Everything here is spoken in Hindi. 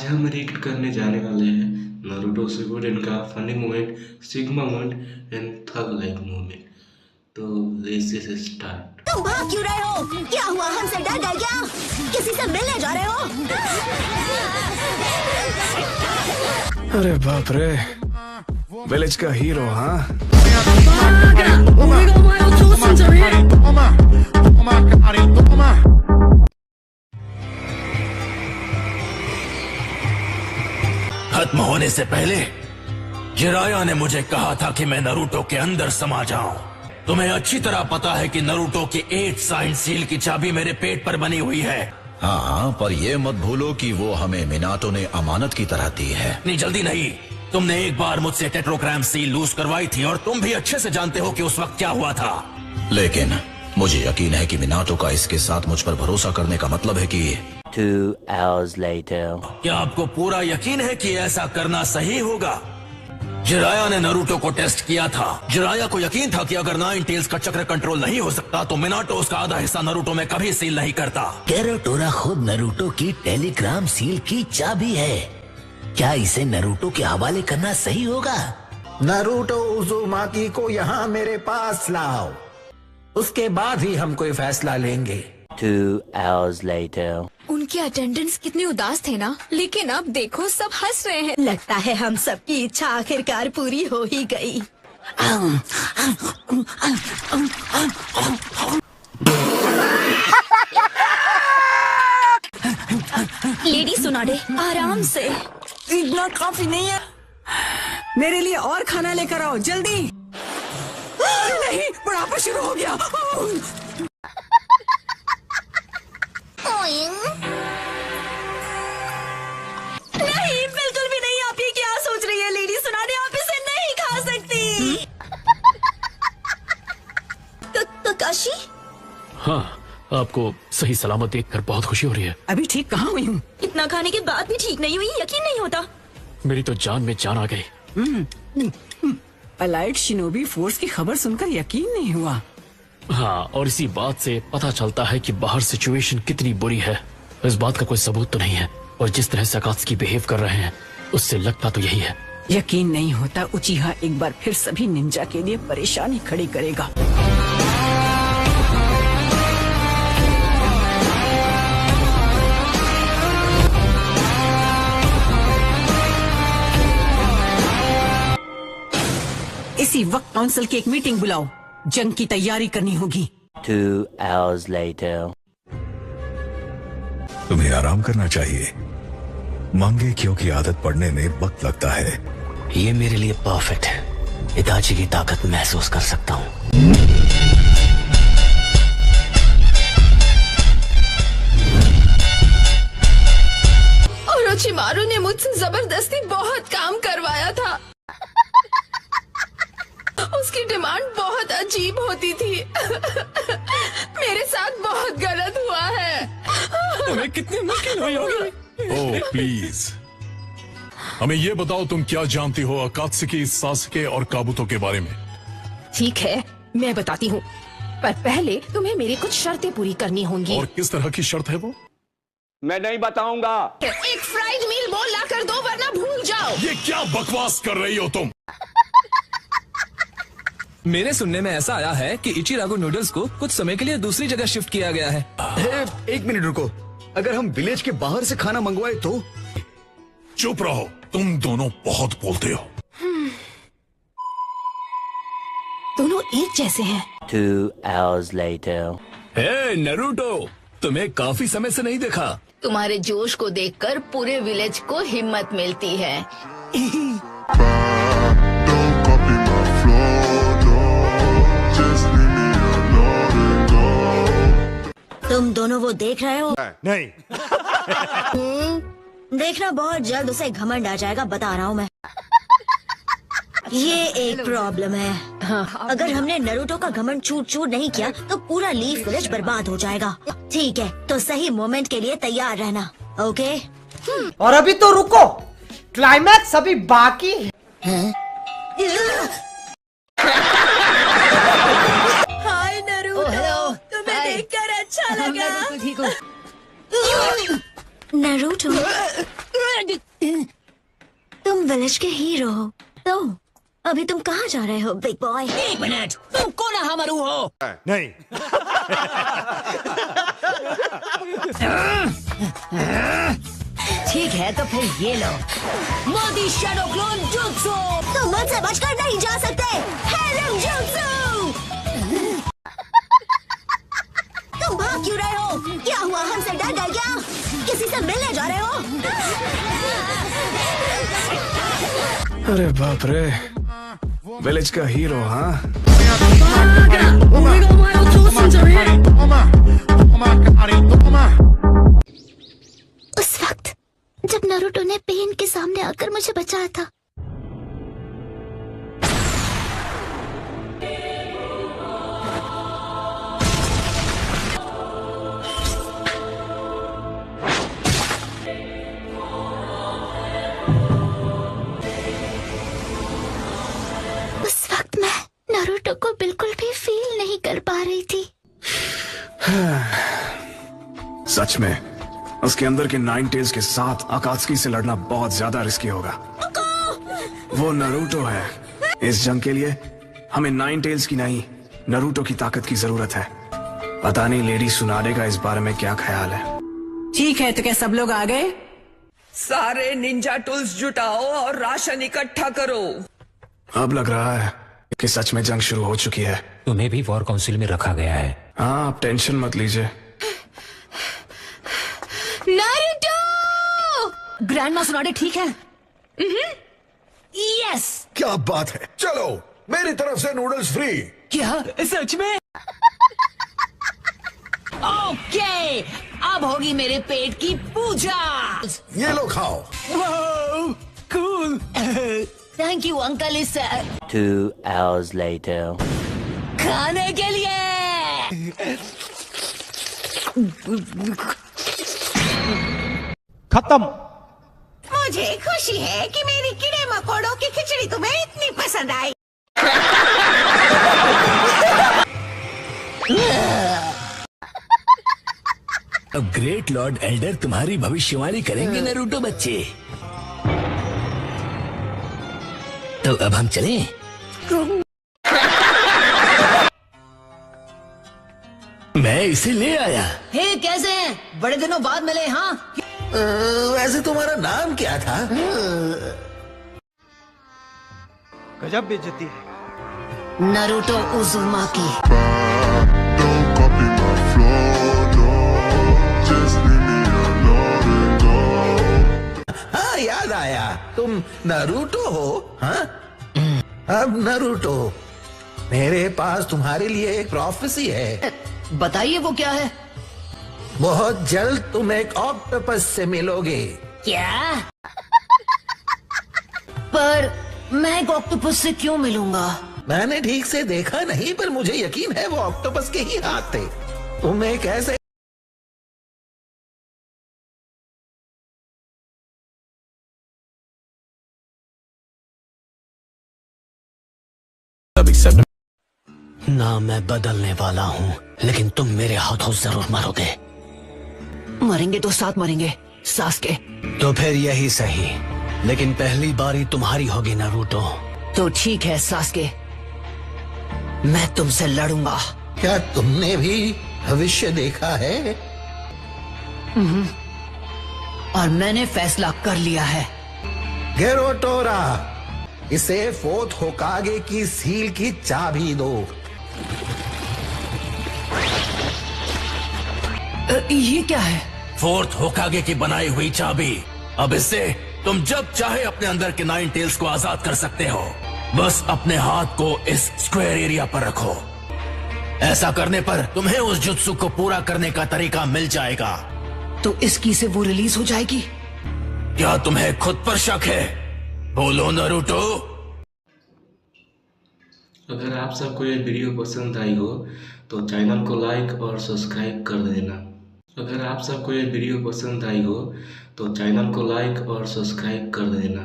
हम रिएक्ट करने जाने वाले हैं नारुतो शिपुडेन का funny moment, sigma moment and tug like moment. तो लेट्स स्टार्ट। तुम भाग क्यों रहे हो? क्या हुआ, हमसे डर गए क्या? किसी से मिलने जा रहे हो? अरे बाप रे, विलेज का हीरो। हाँ, खत्म होने से पहले जिराया ने मुझे कहा था कि मैं नरूटो के अंदर समा जाऊं। तुम्हें अच्छी तरह पता है कि नरूटो की 8 साइन सील की चाबी मेरे पेट पर बनी हुई है। हाँ, पर ये मत भूलो कि वो हमें मिनाटो ने अमानत की तरह दी है। नहीं, जल्दी नहीं। तुमने एक बार मुझसे टेट्रोग्राम सील लूज करवाई थी और तुम भी अच्छे से जानते हो कि उस वक्त क्या हुआ था। लेकिन मुझे यकीन है कि मिनाटो का इसके साथ मुझ पर भरोसा करने का मतलब है कि 2 hours later. क्या आपको पूरा यकीन है कि ऐसा करना सही होगा? जिराया ने नरूटो को टेस्ट किया था। जिराया को यकीन था कि अगर 9 टेल्स का चक्र कंट्रोल नहीं हो सकता तो मिनाटो उसका आधा हिस्सा नरूटो में कभी सील नहीं करता। केरोटोरा खुद नरूटो की टेलीग्राम सील की चाबी है। क्या इसे नरूटो के हवाले करना सही होगा? नारुतो उज़ुमाकी को यहाँ मेरे पास लाओ, उसके बाद ही हम कोई फैसला लेंगे। 2 hours later. उनके अटेंडेंट्स कितने उदास थे ना, लेकिन अब देखो सब हंस रहे हैं। लगता है हम सबकी इच्छा आखिरकार पूरी हो ही गई। लेडी सुनाडे, आराम से। इतना काफी नहीं है, मेरे लिए और खाना लेकर आओ जल्दी। नहीं, बुढ़ापा शुरू हो गया। नहीं, बिल्कुल भी नहीं। आप ये क्या सोच रही है लेडी सुनाडे? आप इसे नहीं खा सकती। तकाशी, हाँ, आपको सही सलामत देखकर बहुत खुशी हो रही है। अभी ठीक कहाँ हुई हूँ? इतना खाने के बाद भी ठीक नहीं हुई, यकीन नहीं होता। मेरी तो जान में जान आ गई। अलाइड शिनोबी फोर्स की खबर सुनकर यकीन नहीं हुआ। हाँ, और इसी बात से पता चलता है कि बाहर सिचुएशन कितनी बुरी है। इस बात का कोई सबूत तो नहीं है, और जिस तरह से अकात्सुकी बिहेव कर रहे हैं उससे लगता तो यही है। यकीन नहीं होता उचिहा एक बार फिर सभी निंजा के लिए परेशानी खड़ी करेगा। इसी वक्त काउंसिल की एक मीटिंग बुलाओ, जंग की तैयारी करनी होगी। 2 hours later. तुम्हें आराम करना चाहिए। मांगे क्यों की आदत पड़ने में वक्त लगता है। ये मेरे लिए परफेक्ट है। इताची की ताकत महसूस कर सकता हूँ। ओरोचिमारू ने मुझसे जबरदस्ती बहुत काम करवाया था। उसकी डिमांड बहुत अजीब होती थी। मेरे साथ बहुत गलत हुआ है। तुम्हें कितनी मुश्किल हुई होगी। ओह प्लीज, हमें ये बताओ तुम क्या जानती हो अकात्सुकी, सासुके और काबुतो के बारे में। ठीक है, मैं बताती हूँ, पर पहले तुम्हें मेरी कुछ शर्तें पूरी करनी होंगी। और किस तरह की शर्त है वो? मैं नहीं बताऊंगा। एक फ्राइड मील बोल ला कर दो, वरना भूल जाओ। ये क्या बकवास कर रही हो तुम? मेरे सुनने में ऐसा आया है कि इचिरागो नूडल्स को कुछ समय के लिए दूसरी जगह शिफ्ट किया गया है। एक मिनट रुको, अगर हम विलेज के बाहर से खाना मंगवाए तो? चुप रहो, तुम दोनों बहुत बोलते हो। दोनों एक जैसे हैं। 2 hours later. हे नरूटो, तुम्हें काफी समय से नहीं देखा। तुम्हारे जोश को देखकर पूरे विलेज को हिम्मत मिलती है। तुम दोनों वो देख रहे हो? नहीं। देखना, बहुत जल्द उसे घमंड आ जाएगा, बता रहा हूँ मैं। ये एक प्रॉब्लम है। अगर हमने नरूटो का घमंड चूर चूर नहीं किया तो पूरा लीफ विलेज बर्बाद हो जाएगा। ठीक है, तो सही मोमेंट के लिए तैयार रहना, ओके? और अभी तो रुको, क्लाइमैक्स अभी बाकी है। हाय नरूटो, तुम्हें देखकर अच्छा लगा। ठीक हो। नरूटो, विलेज के हीरो हो तो अभी तुम कहाँ जा रहे हो बिग बॉय? 1 मिनट, तुम कौन हमारू हो? नहीं। ठीक है तो फिर ये लो मोदी शैडो क्लोन जुत्सु। तुम मुझसे बचकर नहीं जा सकते। हेरम जुत्सु। तुम भाग क्यों रहे हो? क्या हुआ, हमसे डर गए क्या? किसी से मिलने जा रहे हो? अरे बाप रे, विलेज का हीरो हाँ? उस वक्त जब नारुतो ने पेन के सामने आकर मुझे बचाया था, उस वक्त मैं नारुतो को बिल्कुल भी फील नहीं कर पा रही थी। सच में उसके अंदर के 9 टेल्स के साथ अकात्सुकी से लड़ना बहुत ज्यादा रिस्की होगा। वो नारुतो है। इस जंग के लिए हमें 9 टेल्स की नहीं, नारुतो की ताकत की जरूरत है। पता नहीं लेडी सुनाडे का इस बारे में क्या ख्याल है। ठीक है, तो क्या सब लोग आ गए? सारे निंजा टूल्स जुटाओ और राशन इकट्ठा करो। अब लग रहा है कि सच में जंग शुरू हो चुकी है। तुम्हें भी वॉर काउंसिल में रखा गया है। हाँ, आप टेंशन मत लीजिए। नारुतो! ग्रैंडमा सुनाडे ठीक है? यस। क्या बात है, चलो मेरी तरफ से नूडल्स फ्री। क्या सच में? ओके, अब होगी मेरे पेट की पूजा। ये लो खाओ। कूल। Thank you uncle. इस 2 hours later. खाने के लिए। खत्म। मुझे खुशी है कि मेरी कीड़े मकोड़ों की खिचड़ी तुम्हें इतनी पसंद आई। अब ग्रेट लॉर्ड एल्डर तुम्हारी भविष्यवाणी करेंगे नारुतो बच्चे। तो अब हम चलें? मैं इसे ले आया। हे कैसे हैं? बड़े दिनों बाद मिले। हाँ वैसे तुम्हारा नाम क्या था? गजब बेइज्जती है। Naruto Uzumaki. हाँ याद आया, तुम नारुतो हो? हाँ अब नारुतो, मेरे पास तुम्हारे लिए एक प्रोफेसी है। बताइए वो क्या है? बहुत जल्द तुम एक ऑक्टोपस से मिलोगे। क्या? पर मैं एक ऑक्टोपस से क्यों मिलूंगा? मैंने ठीक से देखा नहीं, पर मुझे यकीन है वो ऑक्टोपस के ही हाथ थे। तुम एक ऐसे ना मैं बदलने वाला हूँ, लेकिन तुम मेरे हाथों जरूर मरोगे। मरेंगे तो साथ मरेंगे सास्के। तो फिर यही सही, लेकिन पहली बारी तुम्हारी होगी नारुतो। तो ठीक है सास्के, मैं तुमसे लड़ूंगा। क्या तुमने भी भविष्य देखा है? और मैंने फैसला कर लिया है। गेरोटोरा, इसे 4th होकागे की सील की चाबी दो। ये क्या है? 4th होकागे की बनाई हुई चाबी। अब इससे तुम जब चाहे अपने अंदर के 9 टेल्स को आजाद कर सकते हो। बस अपने हाथ को इस स्क्वायर एरिया पर रखो। ऐसा करने पर तुम्हें उस जुत्सु को पूरा करने का तरीका मिल जाएगा। तो इसकी से वो रिलीज हो जाएगी? क्या तुम्हें खुद पर शक है? बोलो नारुतो। अगर आप सबको ये वीडियो पसंद आई हो तो चैनल को लाइक और सब्सक्राइब कर देना। अगर आप सबको ये वीडियो पसंद आई हो तो चैनल को लाइक और सब्सक्राइब कर देना।